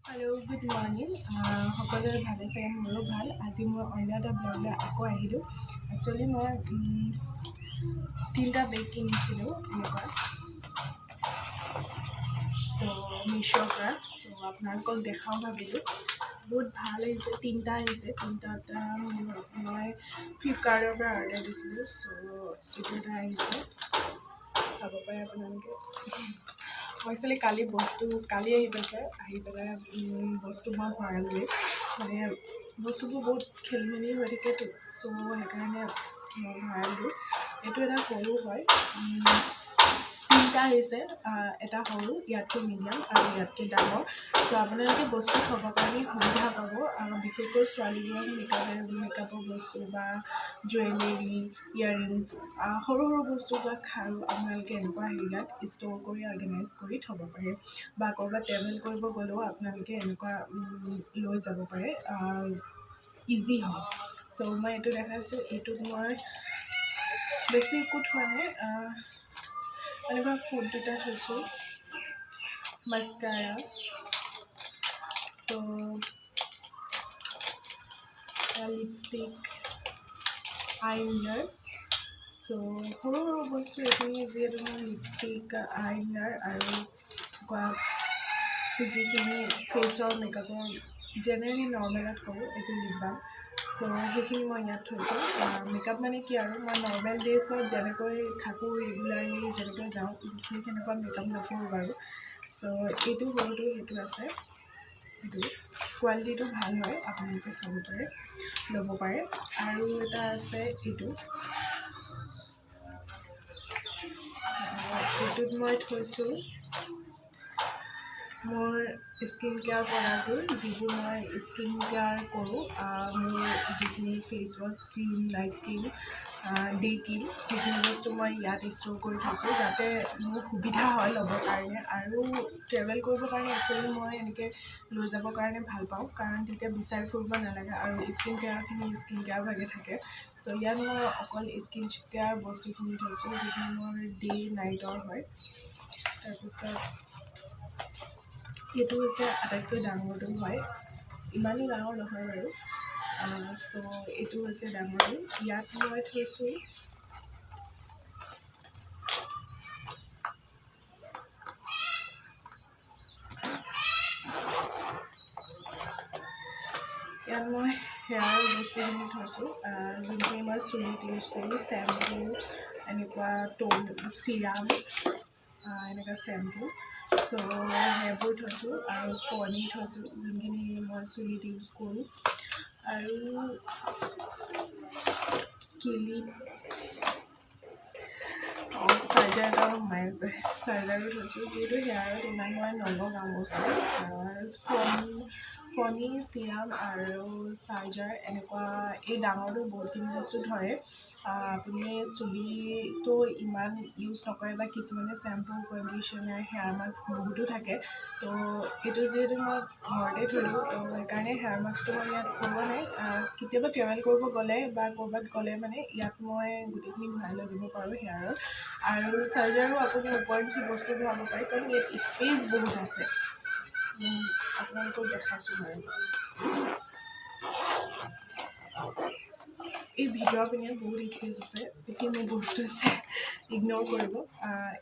hello' good morning সকলোৰে ভালে চাগে মোৰো ভাল আজি মই অন্য এটা ব্লগলৈ আকৌ আহিলোঁ একচুৱেলি মই 3টা বেগ কিনিছিলোঁ এনেকুৱা তো মিছ'ৰ পৰা চ' আপোনালোকক দেখাওঁ ভাবিলোঁ বহুত ভাল আহিছে 3টা আহিছে 3টাত মই ফ্লিপকাৰ্টৰ পৰা অৰ্ডাৰ দিছিলোঁ চ' এইটো এটা আহিছে চাব পাৰে আপোনালোকে মই একচুৱেলি কালি আহি পাইছে আহি পেলাই বস্তু মই ভৰালোৱেই মানে বস্তুবোৰ বহুত খেলি মেলি হৈ থাকেতো চ' সেইকাৰণে মই ভৰালোঁ এইটো এটা সৰু হয় 3টা আহিছে এটা সৰু ইয়াতকৈ মিডিয়াম আৰু ইয়াতকৈ ডাঙৰ চ' আপোনালোকে বস্তু থ'বৰ কাৰণে সুবিধা পাব বিশেষকৈ ছোৱালীবোৰৰ মেকআপৰ বস্তু বা জুৱেলাৰী ইয়াৰিংছ সৰু সৰু বস্তু বা খাৰু আপোনালোকে এনেকুৱা হেৰিয়াত ষ্ট'ৰ কৰি অৰ্গেনাইজ কৰি থ'ব পাৰে বা ক'ৰবাত ট্ৰেভেল কৰিব গ'লেও আপোনালোকে এনেকুৱা লৈ যাব পাৰে ইজি হয় চ' মই এইটো দেখাইছোঁ এইটোত মই বেছি একো থোৱা নাই এনেকুৱা ফুড দুটা থৈছোঁ মাস্কাৰা তো লিপষ্টিক আইলাইনাৰ চ' সৰু সৰু বস্তু এইখিনি যিহেতু মই লিপষ্টিক আইলাইনাৰ আৰু যিখিনি ফেচৰ মেকআপৰ জেনেৰেলি নৰ্মেলত কৰোঁ এইটো লিপ বাম চ' সেইখিনি মই ইয়াত থৈছোঁ মেকআপ মানে কি আৰু মই নৰ্মেল ডেজত যেনেকৈ থাকোঁ ৰেগুলাৰলি যেনেকৈ যাওঁ ঠিক সেনেকুৱা মেকআপ নকৰোঁ বাৰু চ' এইটো সৰুটো সেইটো আছে এইটো কোৱালিটিটো ভাল হয় আপোনালোকে চাব পাৰে ল'ব পাৰে আৰু এটা আছে এইটোত মই থৈছোঁ মোৰ স্কিন কেয়াৰ প্ৰডাক্টবোৰ যিবোৰ মই স্কিন কেয়াৰ কৰোঁ মোৰ যিখিনি face wash cream night cream day cream সেইখিনি বস্তু মই ইয়াত ষ্ট'ৰ কৰি থৈছোঁ যাতে মোৰ সুবিধা হয় ল'বৰ কাৰণে আৰু ট্ৰেভেল কৰিবৰ কাৰণে একচুৱেলি মই এনেকৈ লৈ যাবৰ কাৰণে ভাল পাওঁ কাৰণ তেতিয়া বিচাৰি ফুৰিব নালাগে আৰু স্কিন কেয়াৰখিনি স্কিন কেয়াৰ ভাগে থাকে চ' ইয়াত মই অকল স্কিন কেয়াৰ বস্তুখিনি থৈছোঁ যিখিনি মোৰ ডে নাইটৰ হয় তাৰপিছত এইটো হৈছে আটাইতকৈ ডাঙৰটো হয় ইমানো ডাঙৰ নহয় বাৰু চ' এইটো হৈছে ডাঙৰটো ইয়াত মই থৈছোঁ ইয়াত মই হেয়াৰৰ বস্তুখিনি থৈছোঁ যোনখিনি মই চুলিত ইউজ কৰোঁ চেম্পু এনেকুৱা টোন চিৰাম এনেকুৱা চেম্পু চ' সেইবোৰ থৈছোঁ আৰু ফণি থৈছোঁ যোনখিনি মই চুলিত ইউজ কৰোঁ আৰু ক্লিপ চাৰ্জাৰ এটাও সোমাই আছে চাৰ্জাৰো থৈছোঁ যিহেতু হেয়াৰত ইমান মই নলগাওঁ বস্তু ফণি চিৰাম আৰু চাৰ্জাৰ এনেকুৱা এই ডাঙৰটো বহুতখিনি বস্তু ধৰে আপুনি চুলিটো ইমান ইউজ নকৰে বা কিছুমানে চেম্পু কণ্ডিশ্যনাৰ হেয়াৰ মাস্ক বহুতো থাকে তো এইটো যিহেতু মই ঘৰতে থলোঁ তো সেইকাৰণে হেয়াৰ মাস্কটো মই ইয়াত ভৰোৱা নাই কেতিয়াবা ট্ৰেভেল কৰিব গ'লে বা ক'ৰবাত গ'লে মানে ইয়াত মই গোটেইখিনি ভৰাই লৈ যাব পাৰোঁ হেয়াৰৰ আৰু চাৰ্জাৰো আপুনি ওপৰঞ্চি বস্তু ভৰাব পাৰে কাৰণ ইয়াত স্পেচ বহুত আছে আপোনালোকক দেখাইছোঁ বাৰু এই ভিতৰৰ পিনে বহুত স্পেচ আছে এইখিনি বস্তু আছে ইগন'ৰ কৰিব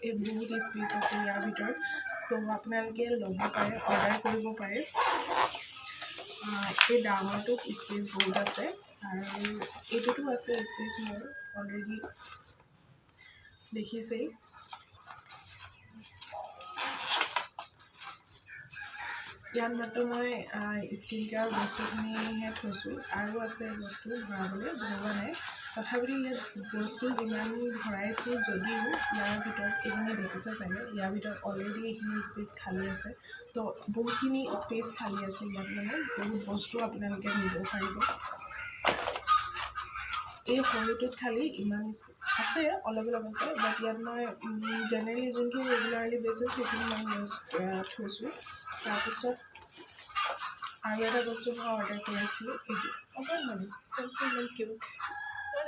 এই বহুত স্পেচ আছে ইয়াৰ ভিতৰত চ' আপোনালোকে ল'ব পাৰে অৰ্ডাৰ কৰিব পাৰে এই ডাঙৰটোত স্পেচ বহুত আছে আৰু এইটোতো আছে স্পেচ মোৰ অলৰেডি দেখিছেই ইয়াত মাত্ৰ মই স্কিন কেয়াৰ বস্তুখিনিহে থৈছোঁ আৰু আছে বস্তু ভৰাবলৈ ভৰোৱা নাই তথাপিতো ইয়াত বস্তু যিমান ভৰাইছোঁ যদিও ইয়াৰ ভিতৰত এইখিনি দেখিছে চাগে ইয়াৰ ভিতৰত অলৰেডি এইখিনি স্পেচ খালী আছে তো বহুতখিনি স্পেচ খালী আছে ইয়াত মানে বহুত বস্তু আপোনালোকে নিব পাৰিব এই সৰুটোত খালী ইমান আছে অলপ অলপ আছে বাট ইয়াত মই জেনেৰেলি যোনখিনি ৰেগুলাৰলি বেচিছ সেইখিনি মই ইউজ থৈছোঁ তাৰপিছত আৰু এটা বস্তু মই অৰ্ডাৰ কৰিছিলোঁ এইটো অকণমানি চেমচং ইমান কিউট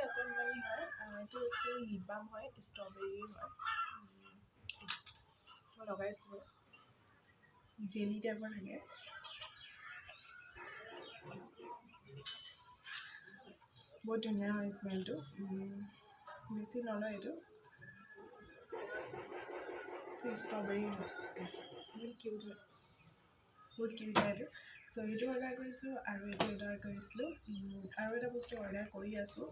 অকণমানি হয় এইটো হৈছে লিপ বাম হয় ষ্ট্ৰবেৰী হয় মই লগাইছিলোঁ জেলি টাইপৰ থাকে বহুত ধুনীয়া হয় স্মেলটো বেছি নলয় এইটো ষ্ট্ৰবেৰী বহুত কিউট হয় বহুত কিউট হয় এইটো চ' সেইটো অৰ্ডাৰ কৰিছোঁ আৰু এইটো অৰ্ডাৰ কৰিছিলোঁ আৰু এটা বস্তু অৰ্ডাৰ কৰি আছোঁ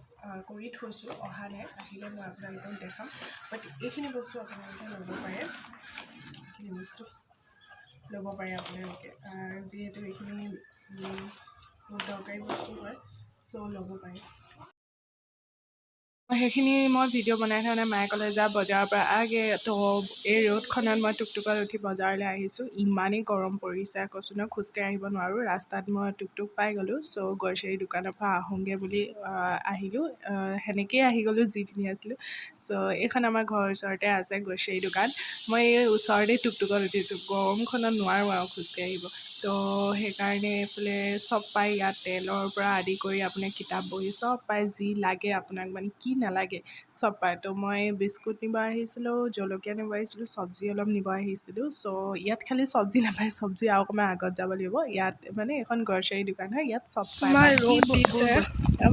কৰি থৈছোঁ অহা নাই আহিলে মই আপোনালোকক দেখাম বাট এইখিনি বস্তু আপোনালোকে ল'ব পাৰে এইখিনি বস্তু ল'ব পাৰে আপোনালোকে যিহেতু এইখিনি বহুত দৰকাৰী বস্তু হয় চ' ল'ব পাৰে সেইখিনি মই ভিডিঅ' বনাই থাকোঁতে মায়ে ক'লে যা বজাৰৰ পৰা আগে তো এই ৰ'দখনত মই টুকটুকত উঠি বজাৰলৈ আহিছোঁ ইমানেই গৰম পৰিছে কৈছোঁ ন খোজকাঢ়ি আহিব নোৱাৰোঁ ৰাস্তাত মই টুকটুক পাই গ'লোঁ চ' গ্ৰ'চাৰী দোকানৰ পৰা আহোঁগৈ বুলি আহিলোঁ সেনেকৈয়ে আহি গ'লোঁ যি পিন্ধি আছিলোঁ চ' এইখন আমাৰ ঘৰৰ ওচৰতে আছে গ্ৰ'চাৰী দোকান মই এই ওচৰতে টুকটুকত উঠিছোঁ গৰমখনত নোৱাৰোঁ আৰু খোজকাঢ়ি আহিব তো সেইকাৰণে এইফালে চব পায় ইয়াত তেলৰ পৰা আদি কৰি আপোনাৰ কিতাপ বহি চব পায় যি লাগে আপোনাক মানে কি নালাগে চব পায় তো মই বিস্কুট নিব আহিছিলোঁ জলকীয়া নিব আহিছিলোঁ চব্জি অলপ নিব আহিছিলোঁ চ' ইয়াত খালি চব্জি নাপায় চব্জি আৰু অকণমান আগত যাব লাগিব ইয়াত মানে এখন গ্ৰ'চাৰী দোকান হয় ইয়াত চব পায় ৰ'দ দিছে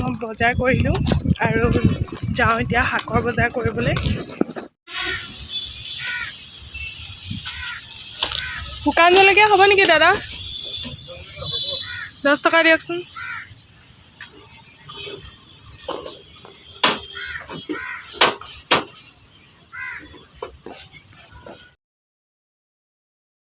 মই বজাৰ কৰিলোঁ আৰু যাওঁ এতিয়া শাকৰ বজাৰ কৰিবলৈ শুকান জলকীয়া হ'ব নেকি দাদা 10 টকা দিয়কচোন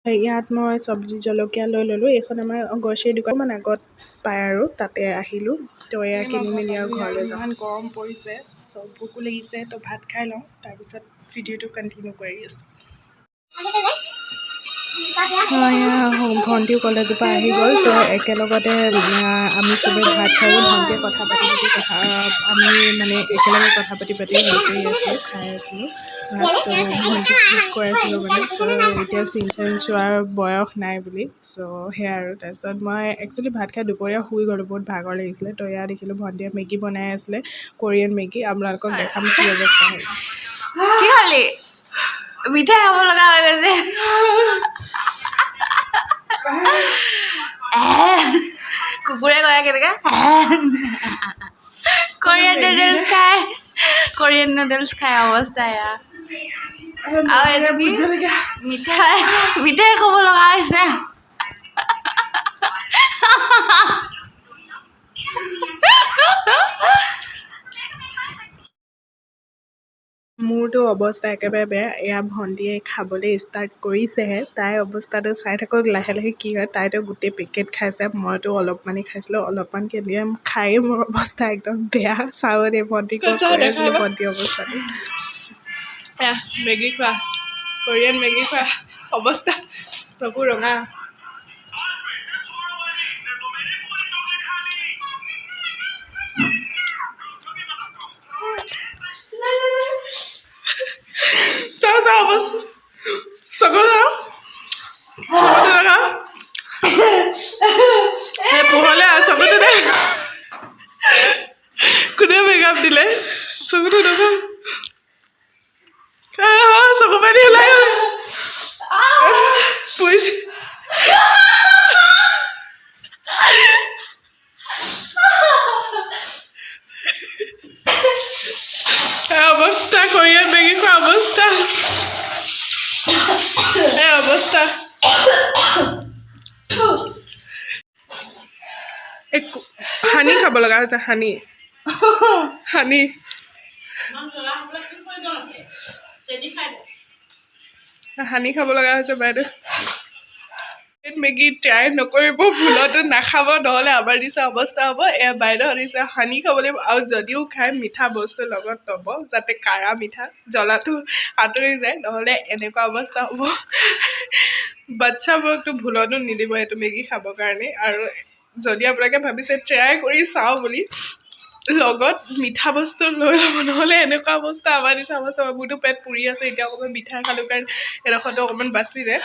ইয়াত মই চব্জি জলকীয়া লৈ ল'লোঁ এইখন আমাৰ গ্ৰ'চাৰী দোকান আগত পায় আৰু তাতে আহিলোঁ তো এয়া কিনি মেলি আৰু ঘৰলৈ যাওঁ ইমান গৰম পৰিছে চ' ভোকো লাগিছে তো ভাত খাই লওঁ তাৰপিছত ভিডিঅ'টো কণ্টিনিউ কৰি আছোঁ ভণ্টিও কলেজৰ পৰা আহি গ'ল তো একেলগতে আমি চবেই ভাত খালোঁ ভণ্টিয়ে কথা পাতি আমি মানে একেলগে কথা পাতি হেৰি কৰি আছিলোঁ খাই আছিলোঁ তো ভণ্টিক কৈ আছিলোঁ মানে তো এতিয়া চিন চোৱাৰ বয়স নাই বুলি চ' সেয়াই আৰু তাৰপিছত মই একচুৱেলি ভাত খাই দুপৰীয়া শুই গ'লোঁ বহুত ভাগৰ লাগিছিলে তো এয়া দেখিলোঁ ভণ্টিয়ে মেগী বনাই আছিলে কোৰিয়ান মেগী আপোনালোকক দেখাম কি অৱস্থা হ'ল কি হ'লি মিঠাই খাব লগা হৈ গৈছে কুকুৰে কয় কেনেকৈ কোৰিয়ান নুডলছ খাই অৱস্থা এয়া আৰু এইটো কি মিঠাই খাব লগা হৈছে মোৰতো অৱস্থা একেবাৰে বেয়া এয়া ভণ্টিয়ে খাবলৈ ষ্টাৰ্ট কৰিছেহে তাইৰ অৱস্থাটো চাই থাকক লাহে লাহে কি হয় তাইতো গোটেই পেকেট খাইছে মইতো অলপমানেই খাইছিলোঁ অলপমানকৈ দিয়ে খায়েই মোৰ অৱস্থা একদম বেয়া চাওঁ দেই ভণ্টিক কৈ আছিলোঁ ভণ্টিৰ অৱস্থাটো এয়া মেগী খোৱা কোৰিয়ান মেগী খোৱা অৱস্থা চকু ৰঙা চাওঁ অৱস্থা চকু ৰঙা পোহলে চকুটো দে কোনে মেকআপ দিলে চকুটো ৰঙা চকু পানী ওলাই পৰিছে অৱস্থা কোৰিয়ান মেগী খোৱা অৱস্থা অৱস্থা হানি খাব লগা হৈছে হানি খাব লগা হৈছে বাইদেউ মেগী ট্ৰাই নকৰিব ভুলতো নাখাব নহ'লে আমাৰ নিচিনা অৱস্থা হ'ব এয়া বাইদেউ নিচিনা হানি খাব লাগিব আৰু যদিও খাই মিঠা বস্তু লগত ল'ব যাতে কাৰা মিঠা জ্বলাটো আঁতৰি যায় নহ'লে এনেকুৱা অৱস্থা হ'ব বাচ্ছাবোৰকতো ভুলতো নিদিব এইটো মেগী খাবৰ কাৰণে আৰু যদি আপোনালোকে ভাবিছে ট্ৰাই কৰি চাওঁ বুলি লগত মিঠা বস্তু লৈ ল'ব নহ'লে এনেকুৱা অৱস্থা আমাৰ নিচিনা অৱস্থা মোৰতো পেট পুৰি আছে এতিয়া অকণমান মিঠাই খালোঁ কাৰণ এডোখৰটো অকণমান বাচিলে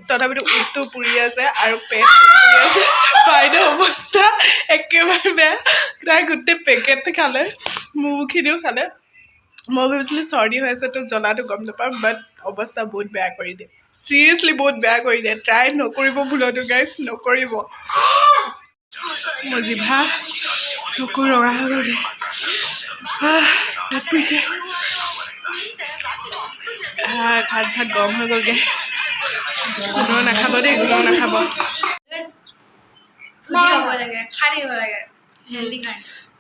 তথাপিতো উঠটো পুৰি আছে আৰু পেট পুৰি আছে বাইদেউ অৱস্থা একেবাৰে বেয়া তাই গোটেই পেকেট খালে মুখিনিও খালে মই ভাবিছিলোঁ চৰ্দি হৈ আছে তো জ্বলাটো গম নাপাম বাট অৱস্থা বহুত বেয়া কৰি দিয়ে চিৰিয়াছলি বহুত বেয়া কৰি দিয়ে ট্ৰাই নকৰিব ভুলতো গাইজ নকৰিব মোৰ জিভা চকু ৰঙা হৈ গ'লগৈ পেট পুৰিছে ভাত চাত গৰম হৈ গ'লগৈ কোনেও নাখাব দেই কোনেও নাখাব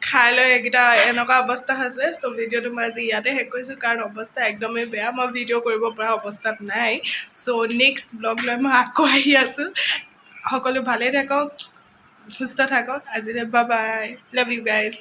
খাই লৈ এইকেইটা এনেকুৱা অৱস্থা হৈছে চ' ভিডিঅ'টো মই আজি ইয়াতে শেষ কৰিছোঁ কাৰণ অৱস্থা একদমেই বেয়া মই ভিডিঅ' কৰিব পৰা অৱস্থাত নাই চ' নেক্সট ব্লগ লৈ মই আকৌ আহি আছোঁ সকলো ভালেই থাকক সুস্থ থাকক আজিলৈ bye bye love you guys